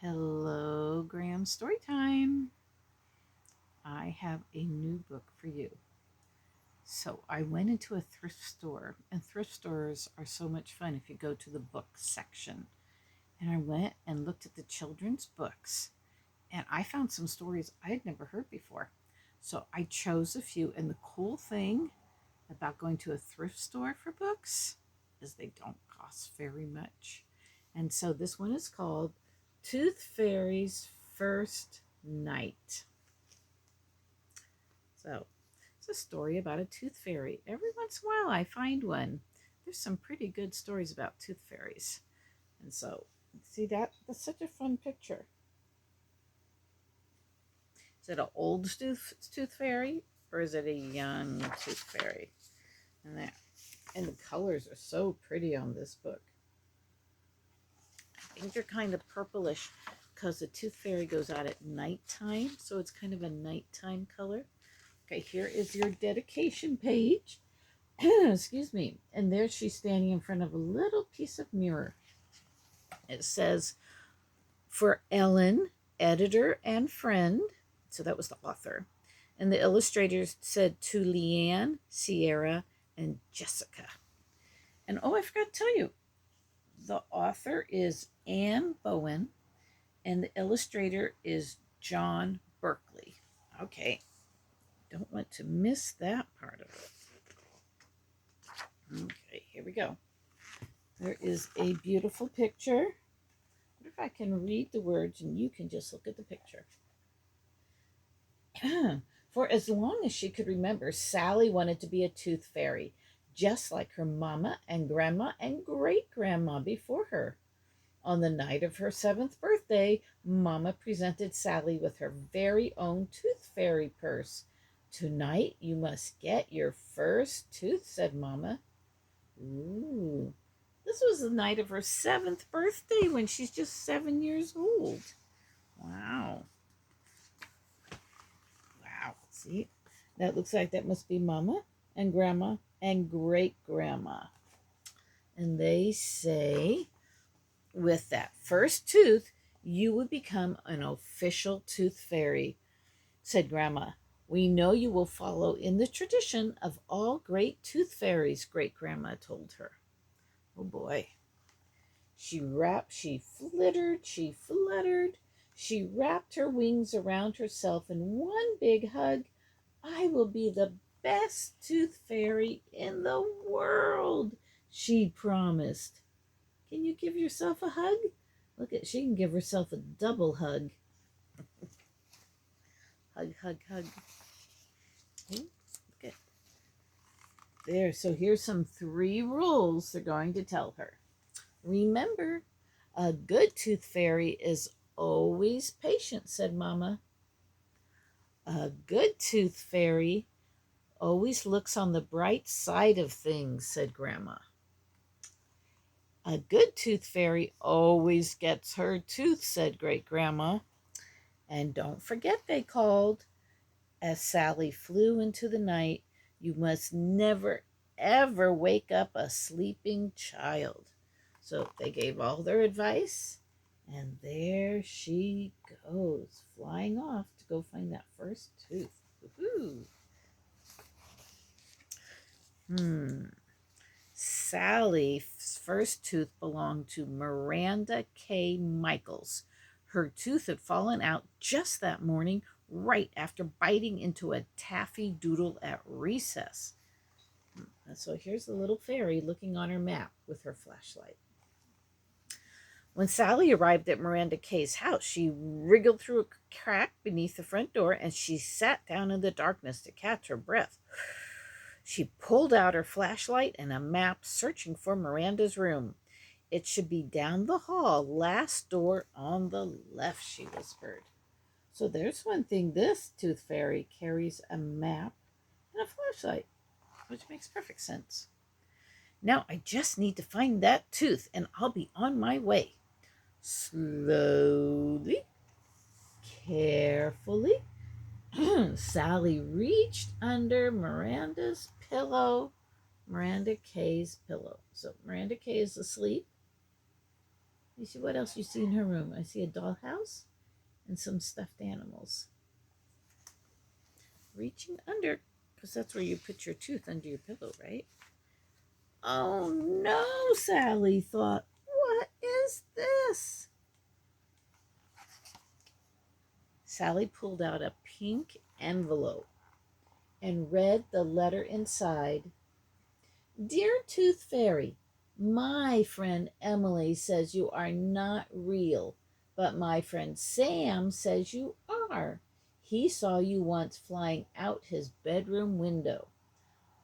Hello, Graham Storytime. I have a new book for you. So I went into a thrift store, and thrift stores are so much fun if you go to the book section. And I went and looked at the children's books, and I found some stories I had never heard before. So I chose a few, and the cool thing about going to a thrift store for books is they don't cost very much. And so this one is called Tooth Fairy's First Night. So it's a story about a tooth fairy. Every once in a while I find one. There's some pretty good stories about tooth fairies. And so, see that? That's such a fun picture. Is it an old tooth fairy or is it a young tooth fairy? And the colors are so pretty on this book. I think they're kind of purplish because the tooth fairy goes out at nighttime, so it's kind of a nighttime color. Okay, here is your dedication page. Excuse me. And there she's standing in front of a little piece of mirror. It says, for Ellen, editor and friend. So that was the author. And the illustrators said to Leanne, Sierra, and Jessica. And oh, I forgot to tell you, the author is Anne Bowen, and the illustrator is John Berkeley. Okay, don't want to miss that part of it. Okay, here we go. There is a beautiful picture. What if I can read the words and you can just look at the picture? For as long as she could remember, Sally wanted to be a tooth fairy, just like her mama and grandma and great-grandma before her. On the night of her 7th birthday, Mama presented Sally with her very own tooth fairy purse. Tonight you must get your first tooth, said Mama. Ooh, this was the night of her 7th birthday when she's just 7 years old. Wow. Wow. See, that looks like that must be Mama and Grandma and great-grandma. And they say, with that first tooth, you would become an official tooth fairy, said Grandma. We know you will follow in the tradition of all great tooth fairies, great-grandma told her. Oh boy. She flittered, she fluttered. She wrapped her wings around herself in one big hug. I will be the best tooth fairy in the world, she promised. Can you give yourself a hug? Look at, she can give herself a double hug. Hug, hug, hug. Okay, look at there. So here's some 3 rules they're going to tell her. Remember, a good tooth fairy is always patient, said Mama. A good tooth fairy always looks on the bright side of things, said Grandma. A good tooth fairy always gets her tooth, said great-grandma. And don't forget, they called, as Sally flew into the night, you must never, ever wake up a sleeping child. So they gave all their advice, and there she goes, flying off to go find that first tooth. Woohoo! Sally's first tooth belonged to Miranda K. Michaels. Her tooth had fallen out just that morning, right after biting into a taffy doodle at recess. And so here's the little fairy looking on her map with her flashlight. When Sally arrived at Miranda K's house, she wriggled through a crack beneath the front door and she sat down in the darkness to catch her breath. She pulled out her flashlight and a map, searching for Miranda's room. It should be down the hall, last door on the left, she whispered. So there's one thing, this tooth fairy carries a map and a flashlight, which makes perfect sense. Now I just need to find that tooth and I'll be on my way. Slowly, carefully, Sally reached under Miranda's pillow, Miranda K's pillow. So Miranda K is asleep. You see what else you see in her room? I see a dollhouse and some stuffed animals. Reaching under, because that's where you put your tooth under your pillow, right? Oh no, Sally thought. What is this? Sally pulled out a pink envelope and read the letter inside. Dear Tooth Fairy, my friend Emily says you are not real, but my friend Sam says you are. He saw you once flying out his bedroom window.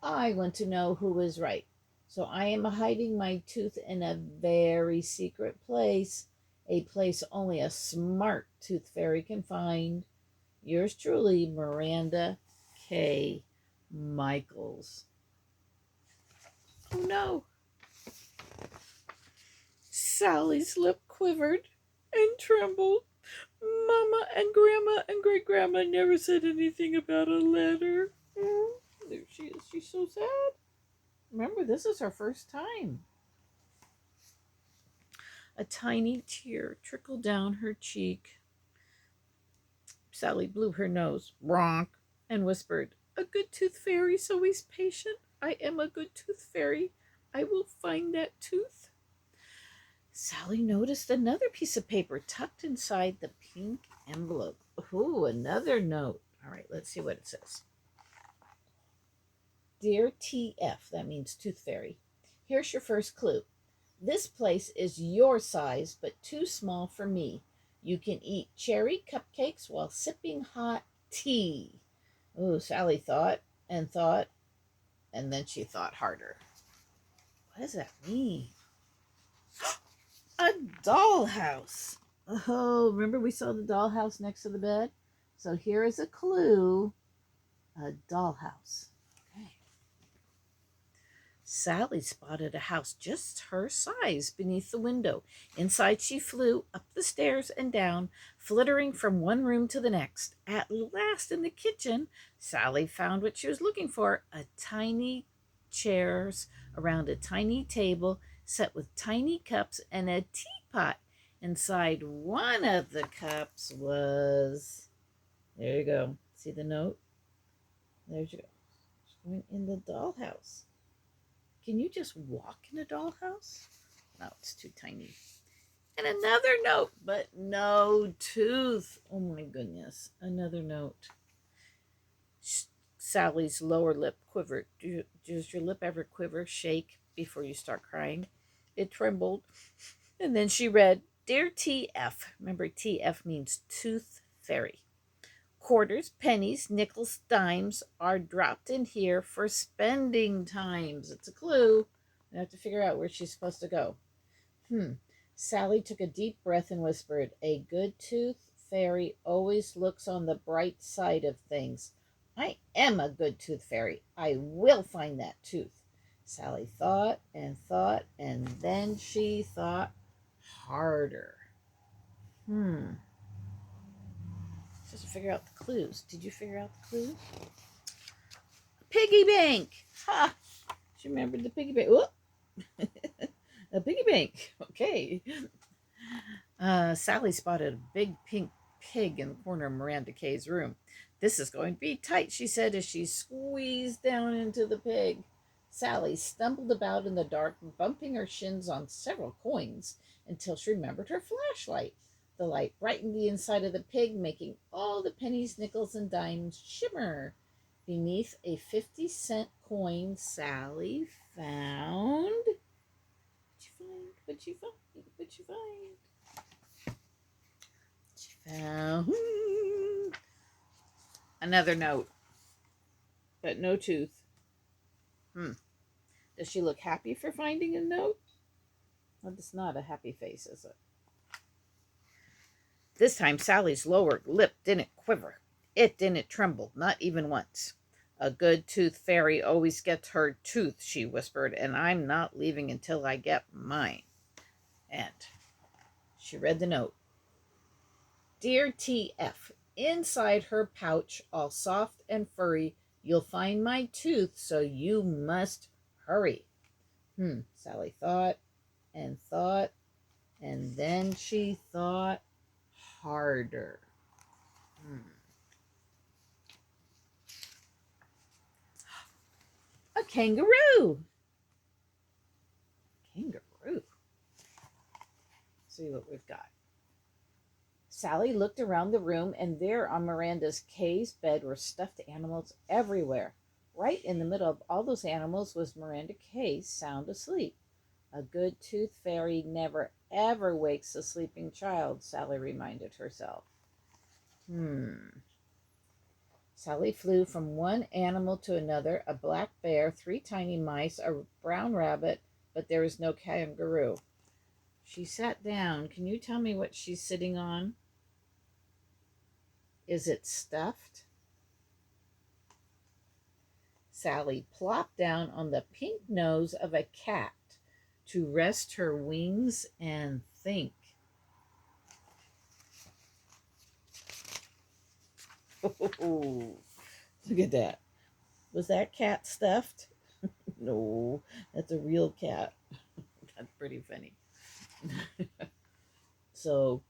I want to know who is right, so I am hiding my tooth in a very secret place, a place only a smart tooth fairy can find. Yours truly, Miranda K. Michaels. Oh no! Sally's lip quivered and trembled. Mama and Grandma and Great Grandma never said anything about a letter. There she is. She's so sad. Remember, this is her first time. A tiny tear trickled down her cheek. Sally blew her nose, ronk, and whispered, A good tooth fairy is always patient. I am a good tooth fairy. I will find that tooth. Sally noticed another piece of paper tucked inside the pink envelope. Ooh, another note. All right, let's see what it says. Dear TF, that means Tooth Fairy. Here's your first clue. This place is your size, but too small for me. You can eat cherry cupcakes while sipping hot tea. Ooh, Sally thought, and then she thought harder. What does that mean? A dollhouse. Oh, remember we saw the dollhouse next to the bed? So here is a clue. A dollhouse. Okay. Sally spotted a house just her size beneath the window. Inside she flew, up the stairs and down, flittering from one room to the next. At last in the kitchen, Sally found what she was looking for, a tiny chairs around a tiny table set with tiny cups and a teapot. Inside one of the cups was, there you go. See the note? There you go. It's going in the dollhouse. Can you just walk in a dollhouse? No, it's too tiny. And another note, but no tooth. Oh my goodness. Another note. Sally's lower lip quivered. Does your lip ever quiver, shake before you start crying? It trembled. And then she read, Dear TF. Remember, TF means Tooth Fairy. Quarters, pennies, nickels, dimes are dropped in here for spending times. It's a clue. I have to figure out where she's supposed to go. Sally took a deep breath and whispered, A good tooth fairy always looks on the bright side of things. I am a good tooth fairy. I will find that tooth. Sally thought, and then she thought harder. Just to figure out the clues. Did you figure out the clues? Piggy bank. Ha! She remembered the piggy bank. Whoop. A piggy bank. Okay. Sally spotted a big pink pig in the corner of Miranda Kay's room. This is going to be tight, she said as she squeezed down into the pig. Sally stumbled about in the dark, bumping her shins on several coins until she remembered her flashlight. The light brightened the inside of the pig, making all the pennies, nickels, and dimes shimmer. Beneath a 50-cent coin, Sally found... What'd you find? She found another note, but no tooth. Does she look happy for finding a note? Well, it's not a happy face, is it? This time Sally's lower lip didn't quiver. It didn't tremble, not even once. A good tooth fairy always gets her tooth, she whispered, and I'm not leaving until I get mine. And she read the note. Dear TF, inside her pouch, all soft and furry, you'll find my tooth, so you must hurry. Sally thought, and And then she thought harder. A kangaroo. Kangaroo. See what we've got. Sally looked around the room, and there on Miranda's Kay's bed were stuffed animals everywhere. Right in the middle of all those animals was Miranda Kay, sound asleep. A good tooth fairy never ever wakes a sleeping child, Sally reminded herself. Sally flew from one animal to another, a black bear, 3 tiny mice, a brown rabbit, but there was no kangaroo. She sat down. Can you tell me what she's sitting on? Is it stuffed? Sally plopped down on the pink nose of a cat to rest her wings and think. Oh, look at that. Was that cat stuffed? No, that's a real cat. That's pretty funny. So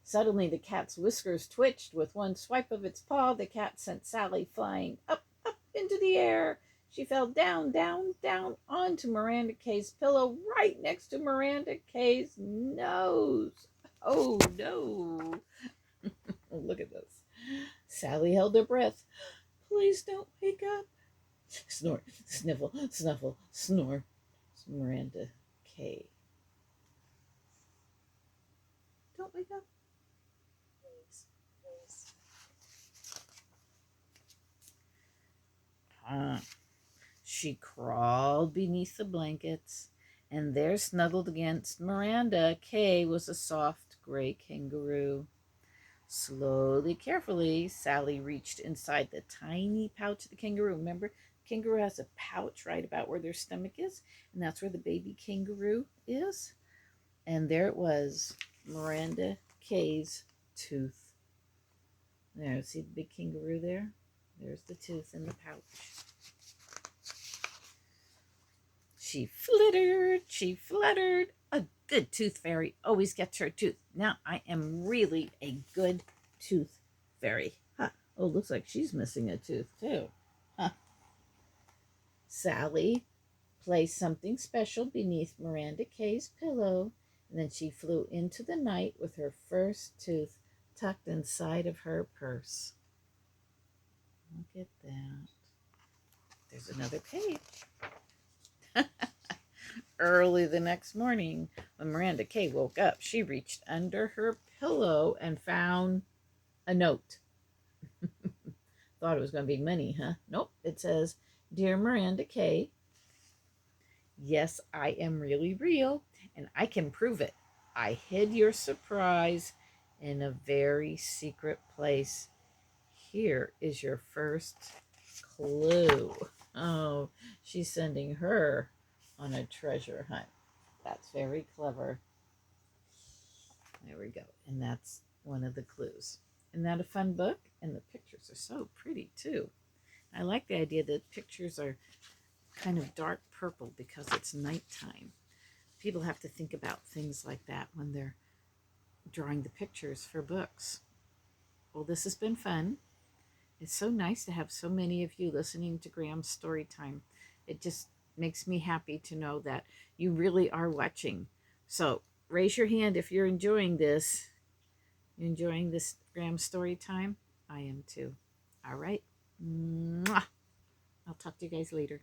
suddenly the cat's whiskers twitched. With one swipe of its paw, the cat sent Sally flying up, up into the air. She fell down, down, down onto Miranda Kay's pillow right next to Miranda Kay's nose. Oh, no. Look at this. Sally held her breath. Please don't wake up. Snore, sniffle, snuffle, snore. It's Miranda Kay. Don't wake up. Please, please. She crawled beneath the blankets, and there snuggled against Miranda Kay was a soft gray kangaroo. Slowly, carefully, Sally reached inside the tiny pouch of the kangaroo. Remember, kangaroo has a pouch right about where their stomach is, and that's where the baby kangaroo is. And there it was, Miranda Kay's tooth. There, see the big kangaroo there? There's the tooth in the pouch. She fluttered. A good tooth fairy always gets her tooth. Now I am really a good tooth fairy. Huh. Oh, looks like she's missing a tooth too. Huh. Sally placed something special beneath Miranda Kay's pillow, and then she flew into the night with her first tooth tucked inside of her purse. Look at that. There's another page. Early the next morning, when Miranda Kay woke up, she reached under her pillow and found a note. Thought it was going to be money, huh? Nope. It says, Dear Miranda Kay, yes, I am really real, and I can prove it. I hid your surprise in a very secret place. Here is your first clue. Oh, she's sending her on a treasure hunt. That's very clever. There we go. And that's one of the clues. Isn't that a fun book? And the pictures are so pretty too. I like the idea that pictures are kind of dark purple because it's nighttime. People have to think about things like that when they're drawing the pictures for books. Well, this has been fun. It's so nice to have so many of you listening to Graham's Storytime. It just makes me happy to know that you really are watching. So raise your hand if you're enjoying this. You enjoying this Graham's Storytime? I am too. All right. Mwah. I'll talk to you guys later.